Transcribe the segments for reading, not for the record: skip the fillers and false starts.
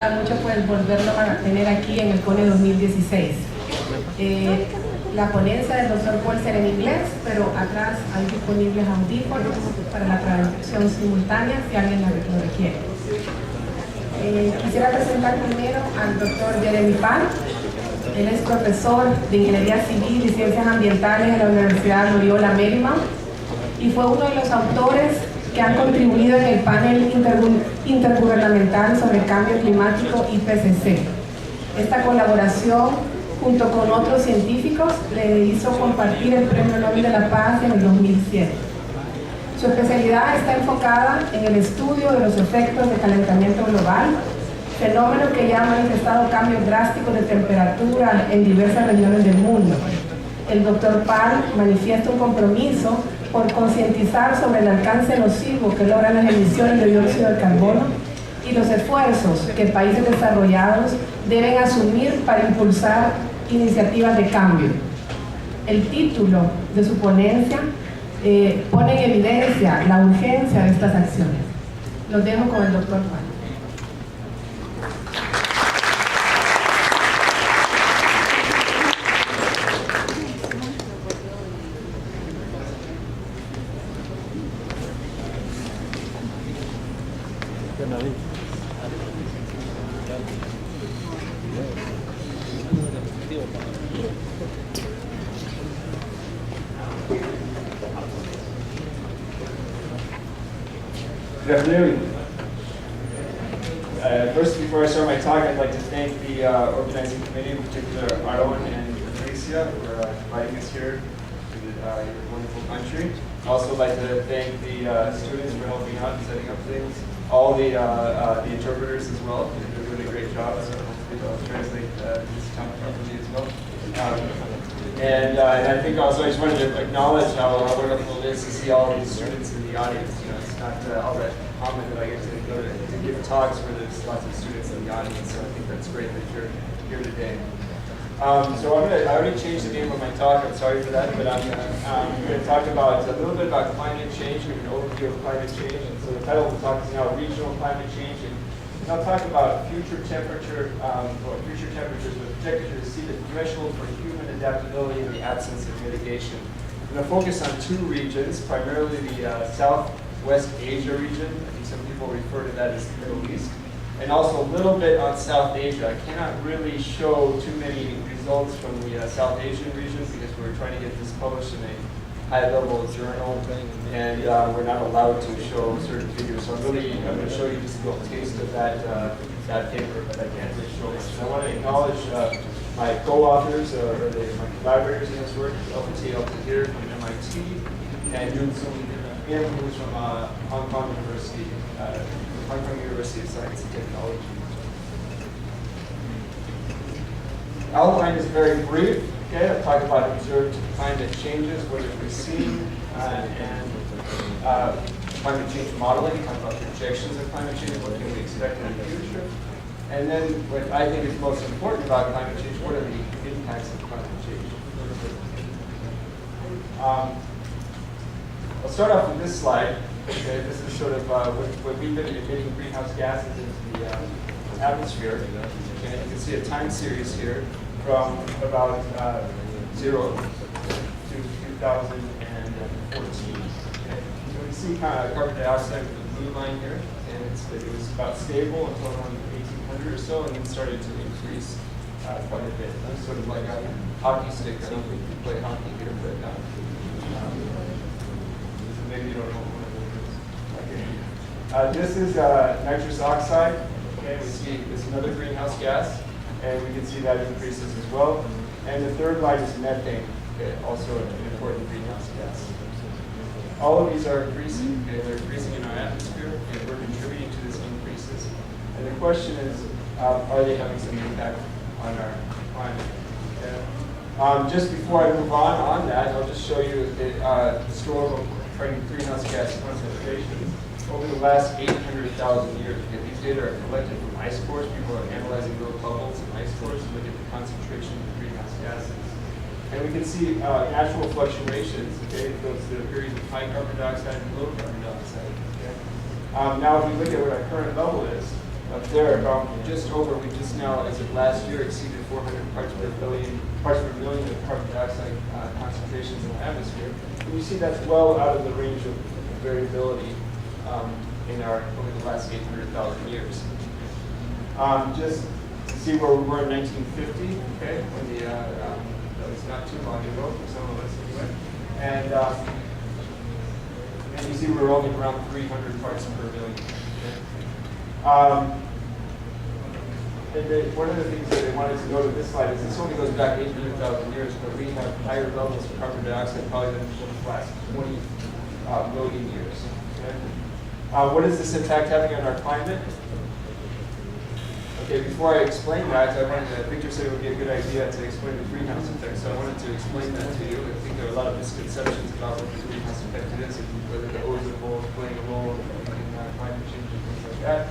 Mucho pues volverlo a tener aquí en el CONE 2016. La ponencia del doctor Paul será en inglés, pero atrás hay disponibles audífonos para la traducción simultánea si alguien lo requiere. Quisiera presentar primero al doctor Jeremy Pan. Él es profesor de Ingeniería Civil y Ciencias Ambientales en la Universidad Loyola Marymount y fue uno de los autores que han contribuido en el panel intergubernamental sobre cambio climático IPCC. Esta colaboración, junto con otros científicos, le hizo compartir el Premio Nobel de la Paz en el 2007. Su especialidad está enfocada en el estudio de los efectos de calentamiento global, fenómeno que ya ha manifestado cambios drásticos de temperatura en diversas regiones del mundo. El Dr. Pan manifiesta un compromiso por concientizar sobre el alcance nocivo que logran las emisiones de dióxido de carbono y los esfuerzos que países desarrollados deben asumir para impulsar iniciativas de cambio. El título de su ponencia pone en evidencia la urgencia de estas acciones. Los dejo con el Dr. Pan. Good afternoon. First, before I start my talk, I'd like to thank the organizing committee, in particular Arlen and Patricia, for inviting us here to your wonderful country. I'd also like to thank the students for helping out and setting up things, all the interpreters as well. They're doing a great job, so hopefully they'll translate this talk properly as well. And I think also I just wanted to acknowledge how wonderful it is to see all of these students in the audience. You know, it's not all that common that I get to go to give talks where there's lots of students in the audience, so I think that's great that you're here today. So I already changed the name of my talk, I'm sorry for that, but I'm going to talk about a little bit about climate change and an overview of climate change. And so the title of the talk is now Regional Climate Change. And I'll talk about future temperatures with projected to see the threshold for human adaptability in the absence of mitigation. I'm going to focus on two regions, primarily the Southwest Asia region. I think some people refer to that as the Middle East. And also a little bit on South Asia. I cannot really show too many results from the South Asian region because we're trying to get this published in a high-level journal, and we're not allowed to show certain figures. So I'm going to show you just a little taste of that paper, but I can't really show much. And I want to acknowledge my co-authors, my collaborators in this work, LPT here from MIT, and Yoon Sung Kim, who's from Hong Kong University of Science and Technology. Outline is very brief. Okay, I'll talk about observed climate changes, what have we seen, and climate change modeling, talk about projections of climate change, what can we expect in the future. And then what I think is most important about climate change, what are the impacts of climate change? I'll start off with this slide. Okay, this is sort of what we've been emitting greenhouse gases into the atmosphere. Okay, you can see a time series here from about 0 to 2014. Okay. So we see kind of carbon dioxide with the blue line here, and it was about stable until around 1800 or so, and then started to increase quite a bit. That's sort of like a hockey stick. I don't think you play hockey here, but maybe you don't know what it is. Okay. This is nitrous oxide. Okay, we see it's another greenhouse gas, and we can see that increases as well. And the third line is methane, okay, also an important greenhouse gas. All of these are increasing, okay, they're increasing in our atmosphere, and we're contributing to these increases. And the question is, are they having some impact on our climate? Okay? Just before I move on that, I'll just show you the historical greenhouse gas concentrations over the last 800,000 years. Okay, these data are collected from ice cores. People are analyzing little bubbles in ice cores to look at the concentration of greenhouse gases. And we can see natural fluctuations, okay, those the periods of high carbon dioxide and low carbon dioxide. Okay? Now if we look at what our current level is, up there, just over, we just now, as of last year, exceeded 400 parts per million of carbon dioxide concentrations in the atmosphere. And you see that's well out of the range of variability in over the last 800,000 years. Just to see where we were in 1950, okay, when that was not too long ago for some of us anyway. And you see we're only around 300 parts per million. And one of the things that they wanted to note with this slide is this only goes back 800,000 years, but we have higher levels of carbon dioxide probably than the last 20 million years. Okay? What is this impact having on our climate? Okay, before I explain that, Victor said it would be a good idea to explain the greenhouse effect, so I wanted to explain that to you. I think there are a lot of misconceptions about what the greenhouse effect is and whether the ozone hole is playing a role in climate change and things like that.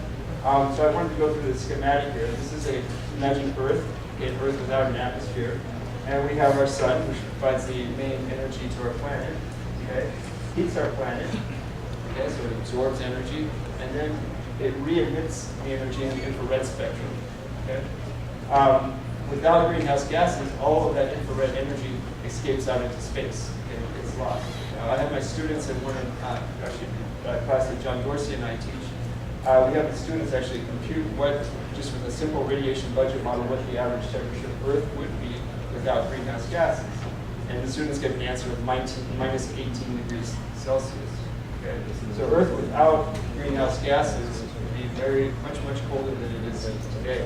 So I wanted to go through the schematic here. This is a imagined Earth, okay, Earth without an atmosphere. And we have our sun, which provides the main energy to our planet, okay? Heats our planet, okay, so it absorbs energy, and then it re-emits the energy in the infrared spectrum. Okay? Without greenhouse gases, all of that infrared energy escapes out into space. Okay? It's lost. I have my students in one class that John Dorsey and I teach. We have the students actually compute just with a simple radiation budget model, what the average temperature of Earth would be without greenhouse gases. And the students get an answer of minus 18 degrees Celsius. Okay? So Earth without greenhouse gases would be much colder than it is today.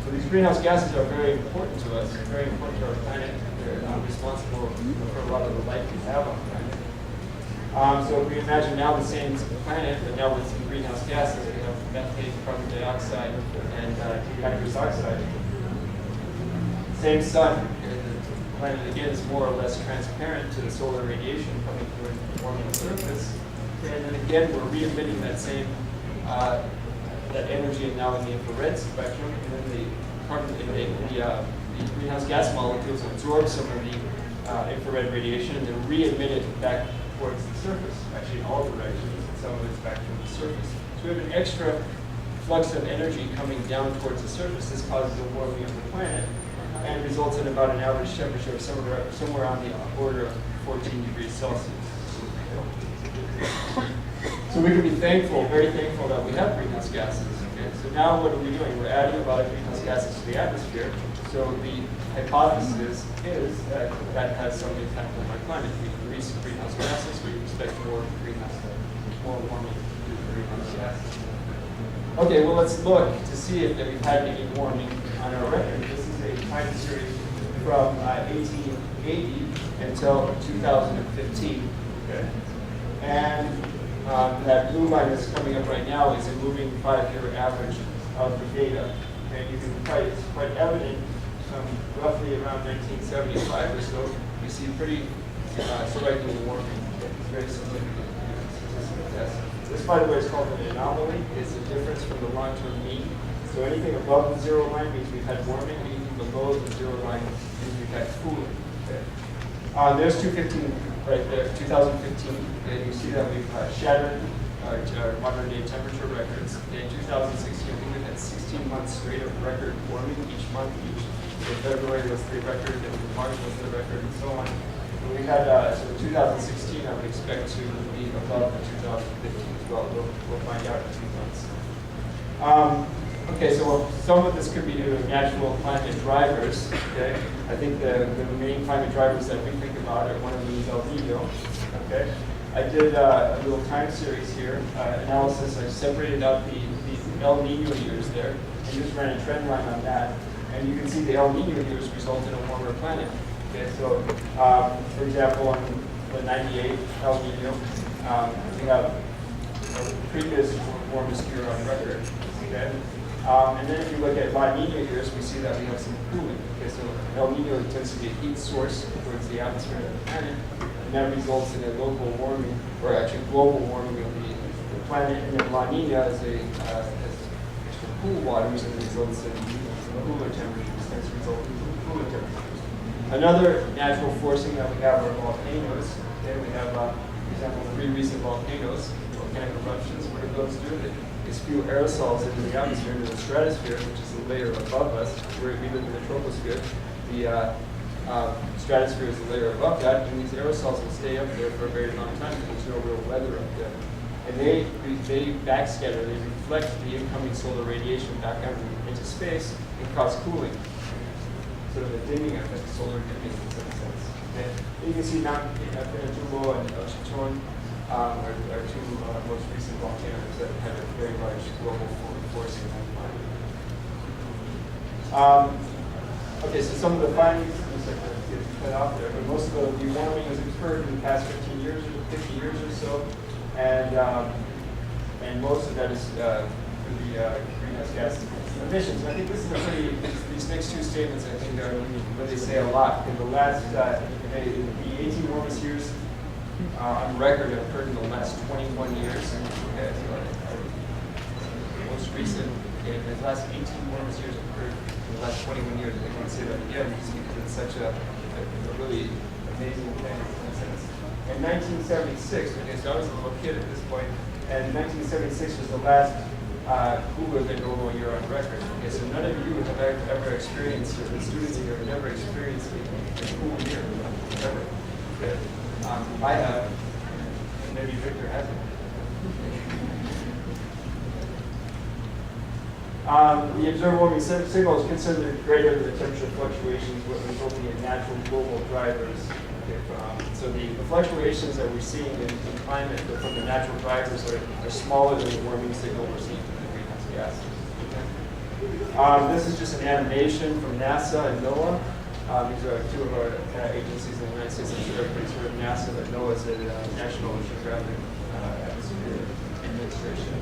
So these greenhouse gases are very important to us, very important to our planet. They're responsible for a lot of the life we have on the planet. So if we imagine now the same planet, but now with some greenhouse gases, we have methane, carbon dioxide, and nitrous oxide. Same sun. The planet again is more or less transparent to the solar radiation coming through and forming the surface. And then again, we're re-emitting that same that energy now in the infrared spectrum, and then the greenhouse gas molecules absorb some of the infrared radiation and then re-emit it back towards the surface, actually in all directions, and some of it's back to the surface. So we have an extra flux of energy coming down towards the surface. This causes a warming of the planet and results in about an average temperature of somewhere on the order of 14 degrees Celsius. So we can be thankful, very thankful that we have greenhouse gases. Okay? So now what are we doing? We're adding a lot of greenhouse gases to the atmosphere. So the hypothesis is that that has some impact on our climate. We increase greenhouse gases, we expect more warming due to greenhouse gases. Okay, well let's look to see if we've had any warming on our record. This is a time series from 1880 until 2015. Okay? And that blue line that's coming up right now is a moving 5-year average of the data. And you can it's quite evident roughly around 1975 or so, we see pretty striking warming. It's very significant. This, by the way, is called an anomaly. It's a difference from the long-term mean. So anything above the zero line means we've had warming. Anything below the zero line means we've had cooling. Okay. There's 2015 right there, 2015, and you see that we've shattered our modern day temperature records. In 2016, I think we've had 16 months straight of record warming each month. February was the record, and March was the record, and so on. And we had, so 2016, I would expect to be above the 2015 as well. We'll find out in 2 months. Okay, so some of this could be due to natural climate drivers. Okay, I think the main climate drivers that we think about are one of them is El Nino. Okay, I did a little time series here, analysis. I separated out the El Nino years there, and just ran a trend line on that. And you can see the El Nino years result in a warmer planet. Okay, so for example, on the 98 El Nino, we have the previous warmest year on record. Okay. And then if you look at La Nina years, we see that we have some cooling. Okay, so El Nino tends to be a heat source towards the atmosphere of the planet, and that results in a local warming, or actually global warming of the planet. And then La Nina has extra cool waters and results in cooler temperatures. Tends to result in cooler temperatures. Another natural forcing that we have are volcanoes. Okay, we have, for example, 3 recent volcanoes, volcanic eruptions. What do those do? is spew aerosols into the atmosphere, into the stratosphere, which is the layer above us, where we live in the troposphere. The stratosphere is the layer above that, and these aerosols will stay up there for a very long time because there's no real weather up there. And they backscatter, they reflect the incoming solar radiation back out into space and cause cooling. Sort of a dimming effect, solar dimming in some sense. Okay? You can see Mount Pinatubo and Chichon are two most recent volcanoes that had a very large global force in that climate. Okay, so some of the findings, looks like that gets cut off there, but most of the warming has occurred in the past 50 years or so, and most of that is through the greenhouse gas emissions. And I think this is a pretty, these next two statements, I think, are what they say a lot. In the last, the 18 warmest years on record have occurred in the last 21 years. Okay, so most recent, okay, the last 18 warmest years have occurred in the last 21 years. I can say that again because it's such a really amazing thing in a sense. In 1976, okay, so I was a little kid at this point, and 1976 was the last cooler than normal year on record. Okay, so none of you have ever experienced, or the students here have never experienced a cool year, ever. Okay. I have, and maybe Victor hasn't. The observed warming signal is considered greater than the temperature fluctuations resulting in natural global drivers. Okay, so the fluctuations that we're seeing in climate from the natural drivers are smaller than the warming signal we're seeing from the greenhouse gases. Okay. This is just an animation from NASA and NOAA. These are two of our agencies in the United States. I'm sure everybody's heard of NASA, but NOAA is the National Oceanographic Atmosphere Administration.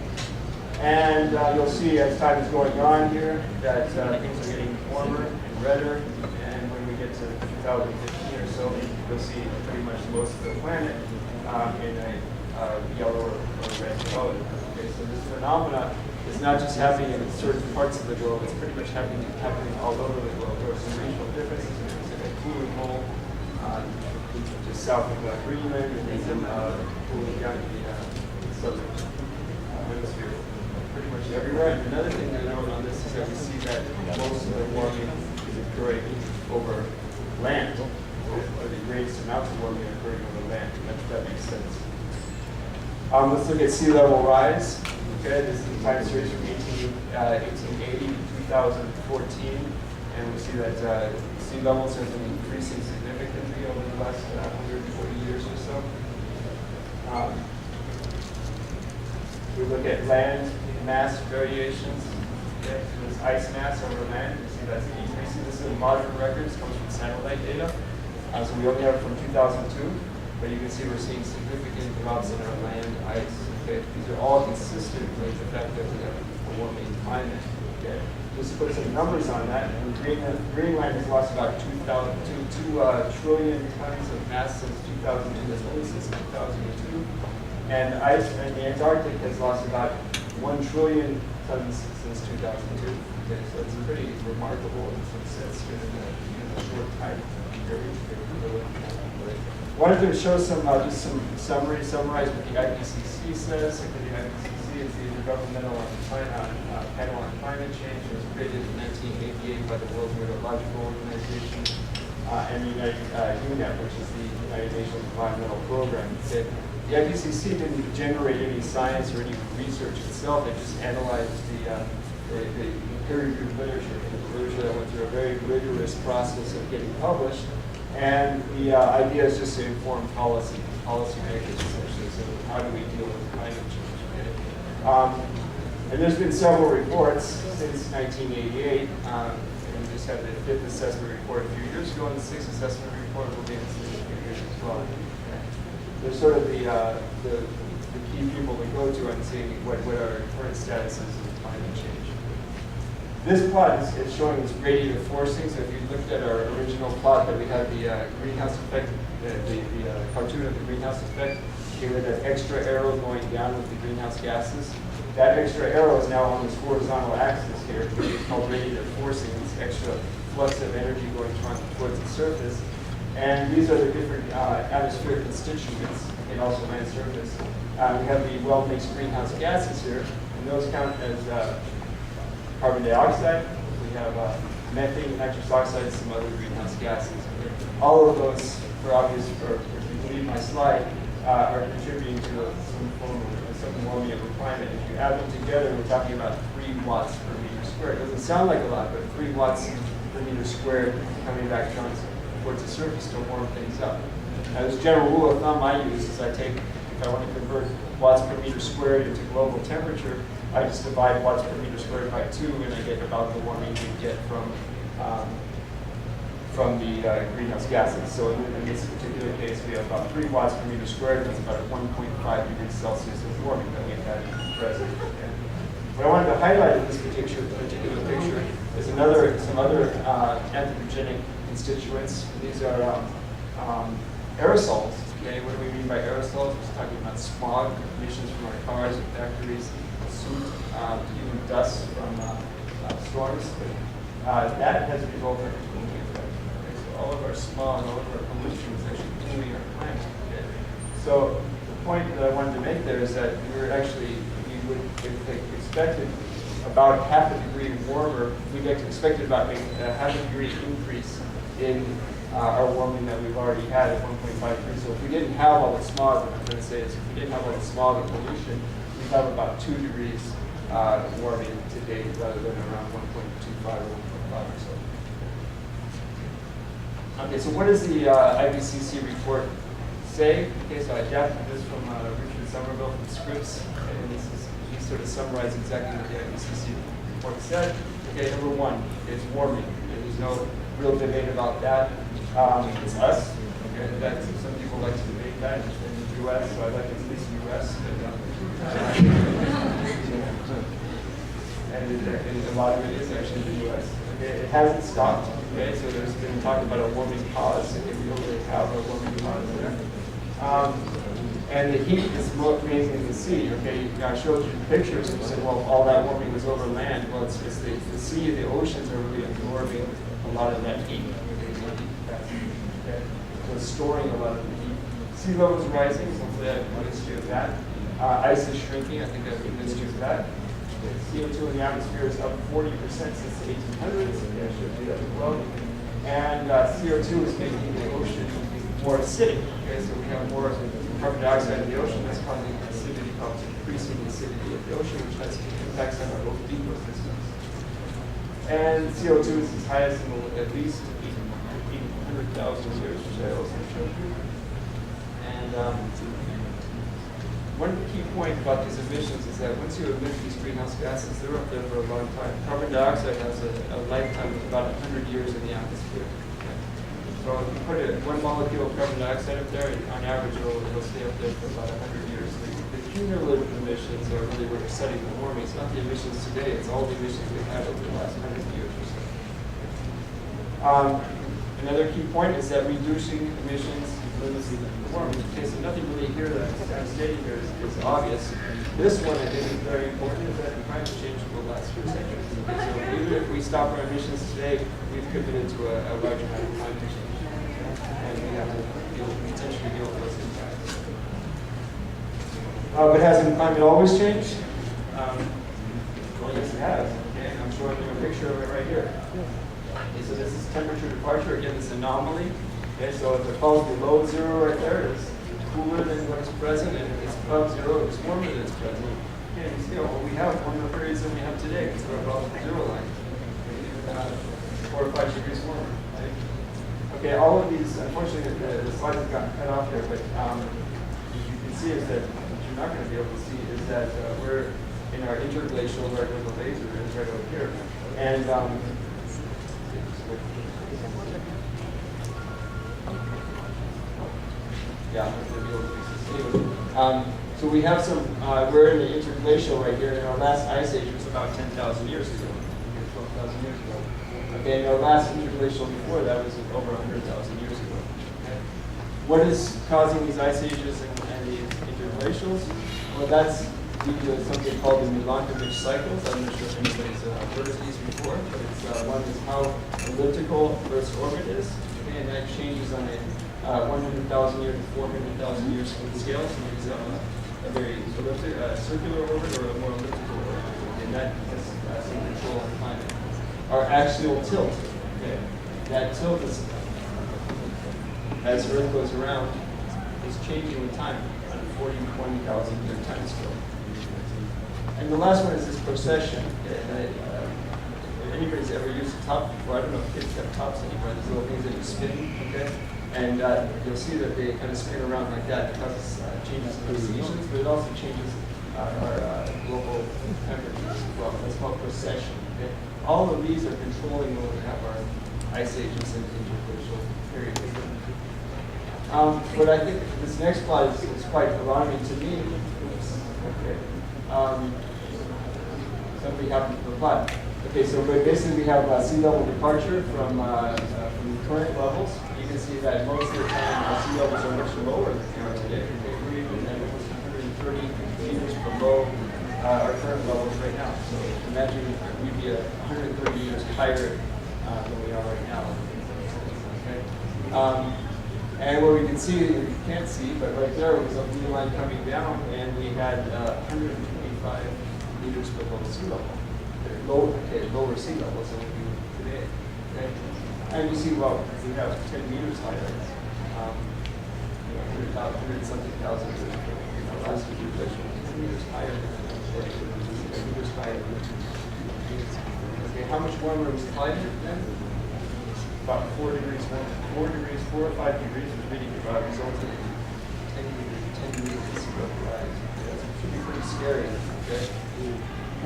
And you'll see as time is going on here that things are getting warmer and redder. And when we get to 2015 or so, you'll see pretty much most of the planet in a yellow or red color. Okay, so this phenomena is not just happening in certain parts of the globe, it's pretty much happening all over the globe. There are some regional differences. There's like a cooling hole just south of Greenland, and then some cooling down in the southern hemisphere. Pretty much everywhere. And another thing to note on this is that we see that most of the warming is occurring over land, or the greatest amounts of warming are occurring over land. That makes sense. Let's look at sea level rise. Okay, this is the time series from 1880 to 2014, and we see that sea levels have been increasing significantly over the last 140 years or so. We look at land mass variations. Okay, so this ice mass over land, you see that's decreasing. This is modern records, comes from satellite data. So we only have it from 2002, but you can see we're seeing significant drops in our land ice. Okay, these are all consistent with the fact that we have a warming climate. Okay, just to put some numbers on that, Greenland has lost about 2 trillion tons of mass since 2002. That's only since 2002. And ice in the Antarctic has lost about 1 trillion tons since 2002. Okay, so it's pretty remarkable in some sense in a short time period. Wanted to show some just some summarize what the IPCC says. So the IPCC is the Intergovernmental Panel on Climate Change. It was created in 1988 by the World Meteorological Organization and the UNEP, which is the United Nations Environmental Program. The IPCC didn't generate any science or any research itself. It just analyzed the peer-reviewed literature, the literature that went through a very rigorous process of getting published. And the idea is just to inform policy makers, essentially. So how do we deal with climate change? Okay? And there's been several reports since 1988. And we just had the 5th assessment report a few years ago, and the 6th assessment report will be in a few years as well. Okay? They're sort of the key people we go to and see what our current status is of climate change. This plot is showing this gradient of forcing. So if you looked at our original plot that we had the greenhouse effect, the cartoon of the greenhouse effect, here with that extra arrow going down with the greenhouse gases. That extra arrow is now on this horizontal axis here, which is called gradient of forcing, this extra flux of energy going towards the surface. And these are the different atmospheric constituents and also land surface. We have the well-mixed greenhouse gases here. And And those count as carbon dioxide. We have methane, nitrous oxide, some other greenhouse gases. All of those, for obvious, or if you believe my slide, are contributing to some form of some warming of the climate. If you add them together, we're talking about 3 watts per meter squared. It doesn't sound like a lot, but 3 watts per meter squared coming back down towards the surface to warm things up. Now, this general rule of thumb I use is if I want to convert watts per meter squared into global temperature, I just divide watts per meter squared by 2, and I get about the warming we get from the greenhouse gases. So in this particular case, we have about 3 watts per meter squared. That's about 1.5 degrees Celsius of warming that we've had present. And what I wanted to highlight in this particular picture is some other anthropogenic constituents. These are aerosols. Okay, what do we mean by aerosols? We're talking about smog, emissions from our cars and factories, soot, even dust from storms. That has resulted in cooling effect. Okay? So all of our smog, all of our pollution is actually cooling our climate. Okay? So the point that I wanted to make there is that we would have expected about half a degree warmer. We'd expected about a half a degree increase in our warming that we've already had at 1.5 degrees. So if we didn't have all the smog, what I'm trying to say is if we didn't have all the smog and pollution, we'd have about 2 degrees warming today rather than around 1.25 or 1.5 or so. Okay, so what does the IPCC report say? Okay, so I adapted this from Richard Somerville from Scripps, and he sort of summarized exactly what the IPCC report said. Okay, number 1, it's warming. Okay, there's no real debate about that. It's us. Okay, that some people like to debate that in the U.S., so I like at least U.S. And a lot of it is actually in the U.S. Okay, it hasn't stopped. Okay, so there's been talk about a warming pause. Okay, we don't really have a warming pause there. And the heat is mainly in the sea. Okay, I showed you the pictures and said, well, all that warming was over land. Well, it's the sea and the oceans are really absorbing a lot of that heat. Okay, so it's storing a lot of the heat. Sea level is rising. Hopefully, I've convinced you of that. Ice is shrinking. I think I've convinced you of that. CO2 in the atmosphere is up 40% since the 1800s. Yeah, I showed you that as well. And CO2 is making the ocean more acidic. Okay, so we have more carbon dioxide in the ocean. That's causing acidity, increasing the acidity of the ocean, which has impacts on our local ecosystems. And CO2 is its highest in at least 800,000 years, which I also showed you. And one key point about these emissions is that once you emit these greenhouse gases, they're up there for a long time. Carbon dioxide has a lifetime of about 100 years in the atmosphere. Okay? So if you put one molecule of carbon dioxide up there, on average it'll stay up there for about 100 years. The cumulative emissions are really what are setting the warming. It's not the emissions today, it's all the emissions we've had over the last 100 years or so. Another key point is that reducing emissions limits the warming. Okay, so nothing really here that I'm stating here is obvious. This one I think is very important, is that climate change will last for centuries. Okay, so even if we stop our emissions today, we've committed to a large amount of climate change. And we have to potentially deal with those impacts. But hasn't climate always changed? Well, yes, it has. Okay, I'm showing you a picture of it right here. Okay, so this is temperature departure. Again, this anomaly. Okay, so if it falls below 0 right there, it's cooler than what is present, and if it's above 0, it's warmer than it's present. Okay, you see, well, we have warmer periods than we have today, because we're above the 0 line. 4 or 5 degrees warmer. Right? Okay, all of these, unfortunately, the slides have gotten cut off there, but you can see is that what you're not going to be able to see is that we're in our interglacial, right where the laser is, right over here. And yeah, so we have some, we're in the interglacial right here, and our last ice age was about 10,000 years ago, 12,000 years ago. Okay, and our last interglacial before that was over 100,000 years ago. Okay. What is causing these ice ages and these interglacials? Well, that's due to something called the Milankovitch cycles. I'm not sure if anybody's heard of these before, but it's one is how elliptical Earth's orbit is, okay, and that changes on a 100,000 year to 400,000 year scale. So these a very circular orbit or a more elliptical orbit, and that has some control on climate. Our axial tilt, okay, that tilt is, as Earth goes around, is changing with time on a 40 to 20,000 year time scale. And the last one is this precession. If anybody's ever used a top before, I don't know if kids have tops anymore, these little things that you spin, okay? And you'll see that they kind of spin around like that. It causes changes in oscillations, but it also changes our global temperatures as well. That's called precession, okay? All of these are controlling when we have our ice ages and interglacial periods. But I think this next plot is quite alarming to me. Oops, okay. Something happened to the plot. Okay, so basically we have sea level departure from the current levels. You can see that most of the time our sea levels are much lower than they are today. Okay, we're even at almost 130 meters below our current levels right now. So imagine we'd be 130 meters higher than we are right now. Okay. And what we can see, you can't see, but right there was a blue line coming down, and we had 125 meters below sea level. Lower sea levels than we do today. Okay? And you see, well, we have 10 meters higher. 100 something thousand last week, 10 meters higher than 10 meters higher. Okay, how much warmer was the climate then? About 4 degrees, 4 or 5 degrees was really resulted in 10 meters of sea level rise. That should be pretty scary. Okay?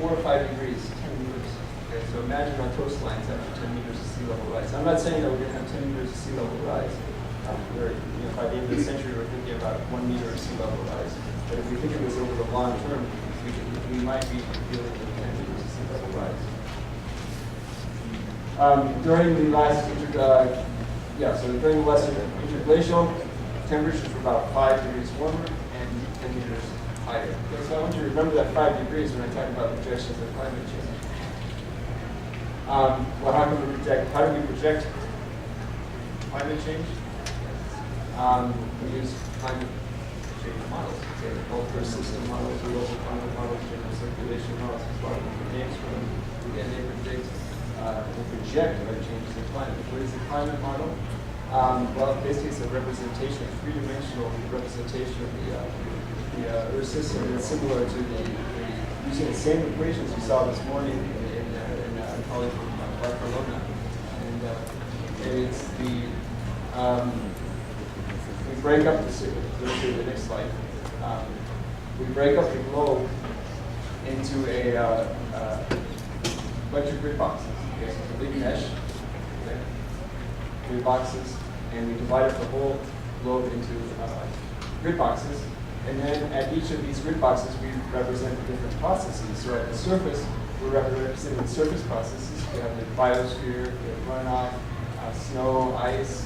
4 or 5 degrees, 10 meters. Okay, so imagine our coastlines after 10 meters of sea level rise. I'm not saying that we're going to have 10 meters of sea level rise. By the end of the century, we're thinking about 1 meter of sea level rise. But if we think of this over the long term, we might be dealing with 10 meters of sea level rise. During the last interglacial, temperatures were about 5 degrees warmer and 10 meters higher. Okay, so I want you to remember that 5 degrees when I talk about projections of climate change. Well, how do we project climate change? We use climate change models. Okay, both system models, local climate models, general circulation models, as well as names for them. Again, they predict we project what changes in climate. What is a climate model? Well, basically it's a representation, a three-dimensional representation of the Earth system, and it's similar to using the same equations you saw this morning in a college from Barcelona. And it's we break up the next slide. We break up the globe into a bunch of grid boxes. Okay, so it's a big mesh, okay, grid boxes, and we divide up the whole globe into grid boxes. And then at each of these grid boxes, we represent different processes. So at the surface, we're representing the surface processes. We have the biosphere, we have runoff, snow, ice,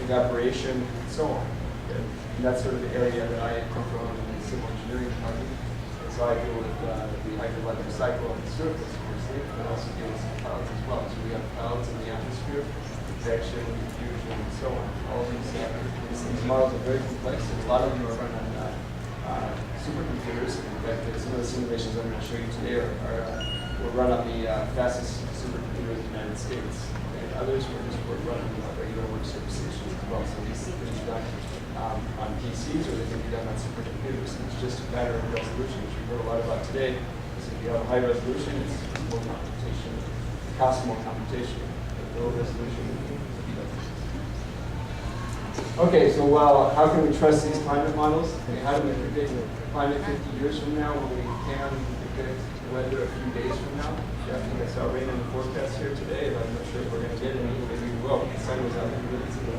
evaporation, and so on. Okay. And that's sort of the area that I come from in the civil engineering department. So I deal with the hydrologic cycle on the surface, mostly, but also deal with some clouds as well. So we have clouds in the atmosphere, convection, diffusion, and so on. All of these models are very complex, and a lot of them are run on supercomputers. In fact, some of the simulations I'm going to show you today will run on the fastest supercomputer in the United States. And others will just run on regular work stations as well. So these can be done on PCs, or they can be done on supercomputers. It's just a matter of resolution, which we've heard a lot about today. So if you have a high resolution, it's more computation, it costs more computation. But low resolution, okay, so how can we trust these climate models? Okay, how do we predict climate 50 years from now when we can predict weather a few days from now? Yeah, I think I saw rain in the forecast here today, but I'm not sure if we're going to get any. Maybe we will. The sun was out a few minutes ago.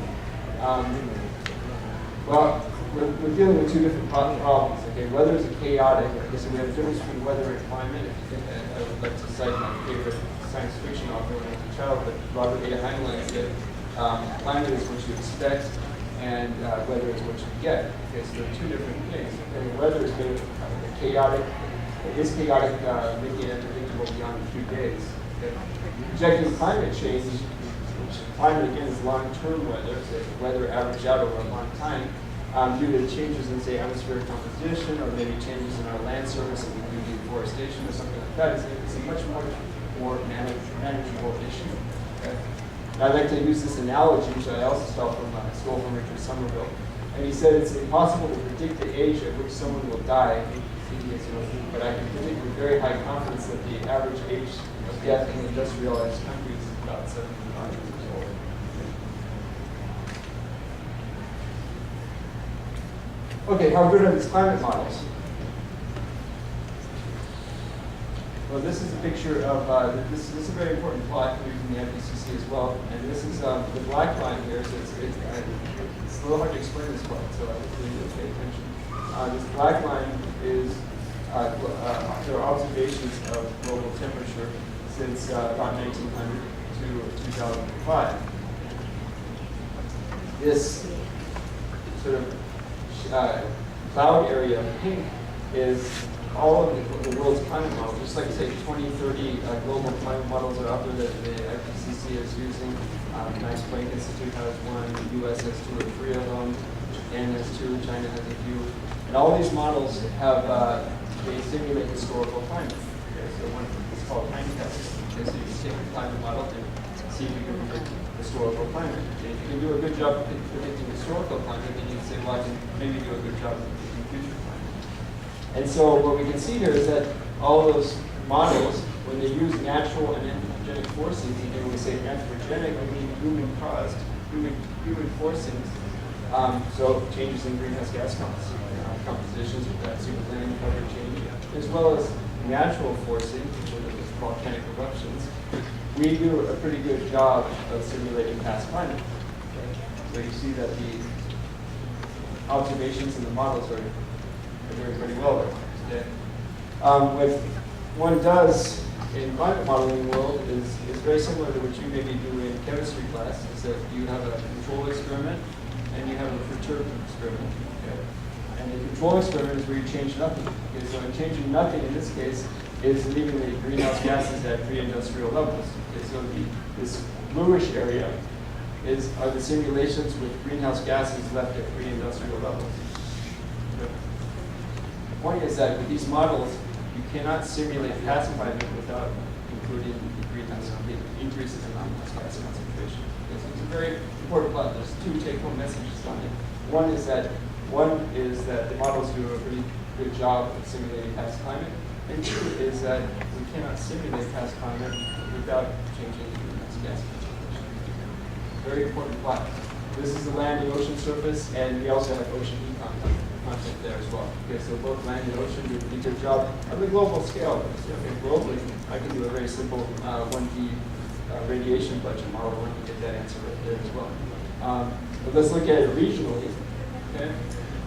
Well, we're dealing with two different problems. Okay, weather is chaotic. Okay, so we have a difference between weather and climate. If you think that, I would like to cite my favorite science fiction author when I was a child, but Robert A. Heinlein said, climate is what you expect, and weather is what you get. Okay, so there are two different things. Okay, weather is chaotic. It is chaotic, making it unpredictable beyond a few days. Okay. Projecting climate change, which climate again is long-term weather, so weather averaged out over a long time. due to changes in, say, atmospheric composition, or maybe changes in our land surface, if we do deforestation or something like that. It's a much more manageable issue. Okay? I like to use this analogy, which I also stole from Richard Somerville. And he said it's impossible to predict the age at which someone will die, but I can predict with very high confidence that the average age of death in industrialized countries is about 75 years old. Okay, how good are these climate models? Well, this is a picture of, this is a very important plot coming from the FECC as well. And this is the black line here, so it's a little hard to explain this plot, so I hopefully you'll pay attention. This black line is there are observations of global temperature since about 1900 to 2005. This sort of cloud area of pink is all of the world's climate models, just like say 20, 30 global climate models are out there that the IPCC is using. The Max Planck Institute has one, the US has 2 or 3 of them, Japan has 2, China has a few. And all these models have, they simulate historical climate. Okay, so one is called time testing. Okay, so you can take a climate model and see if you can predict historical climate. And if you can do a good job of predicting historical climate, then you can say, well, I can maybe do a good job of predicting future climate. And so what we can see here is that all those models, when they use natural and anthropogenic forces, and when we say anthropogenic, we mean human-caused, human forcings, so changes in greenhouse gas compositions with that super land cover change, as well as natural forcing, which are volcanic eruptions. We do a pretty good job of simulating past climate. Okay? So you see that the observations in the models are doing pretty well there. Okay? What one does in climate modeling world is very similar to what you maybe do in chemistry class, is that you have a control experiment and you have a perturbed experiment. Okay? And the control experiment is where you change nothing. Okay? So in changing nothing in this case is leaving the greenhouse gases at pre-industrial levels. Okay? So this bluish area are the simulations with greenhouse gases left at pre-industrial levels. Okay? The point is that with these models, you cannot simulate past climate without including the increases in greenhouse gas concentration. Okay, so it's a very important plot. There's 2 take-home messages on it. One is that the models do a pretty good job of simulating past climate, and 2 is that we cannot simulate past climate without changing the greenhouse gas concentration. Very important plot. This is the land and ocean surface, and we also have ocean heat content there as well. Okay, so both land and ocean do a pretty good job on the global scale. So, okay, globally, I can do a very simple 1D radiation budget model. One can get that answer right there as well. But let's look at it regionally. Okay,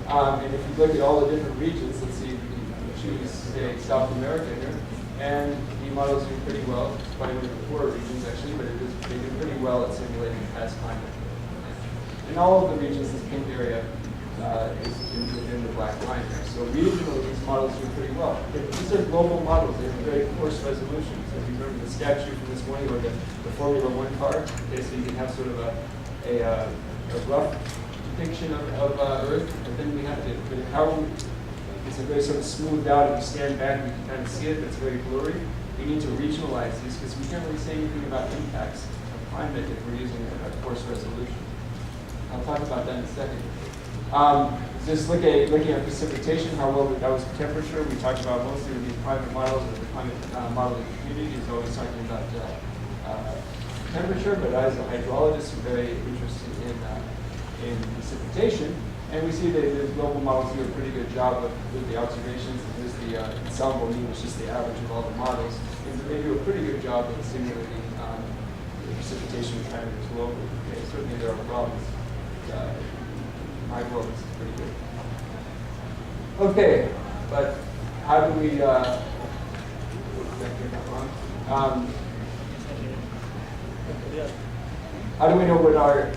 and if you look at all the different regions, let's see if we can choose, say, South America here, and the models do pretty well. It's probably one of the poorer regions actually, but they do pretty well at simulating past climate. In all of the regions, this pink area is within the black line there. So regionally, these models do pretty well. These are global models. They have very coarse resolution. So if you remember the statue from this morning, or the Formula One car, okay, so you can have sort of a rough depiction of Earth, and then we have to, it's a very sort of smoothed out. If you stand back, you can kind of see it, but it's very blurry. We need to regionalize these because we can't really say anything about impacts of climate if we're using a coarse resolution. I'll talk about that in a second. Just looking at precipitation, how well that was temperature. We talked about mostly with these private models, or the climate modeling community is always talking about temperature, but as a hydrologist, I'm very interested in precipitation. And we see that the global models do a pretty good job with the observations. This is the ensemble mean, which is just the average of all the models. And they do a pretty good job of simulating the precipitation patterns globally. Okay, certainly there are problems. My world is pretty good. Okay, but how do we, how do we know what our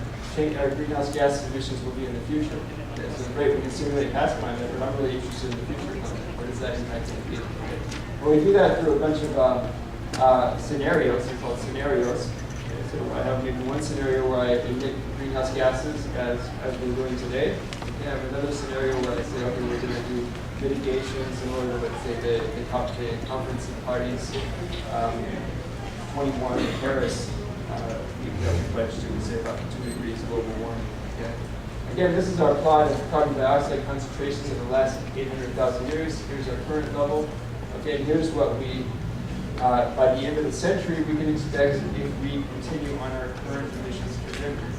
greenhouse gas emissions will be in the future? Okay, so great, we can simulate past climate, but I'm really interested in the future climate. What does that impact in the future? Well, we do that through a bunch of scenarios. They're called scenarios. So I have maybe one scenario where I emit greenhouse gases as we're doing today, Yeah, another scenario where I say, okay, we're going to do mitigation similar to, let's say, the conference of parties 21 in Paris, we pledged to say about 2 degrees global warming. Okay. Again, this is our plot of carbon dioxide concentrations in the last 800,000 years. Here's our current level. Okay, here's what we, by the end of the century, we can expect if we continue on our current emissions trajectory.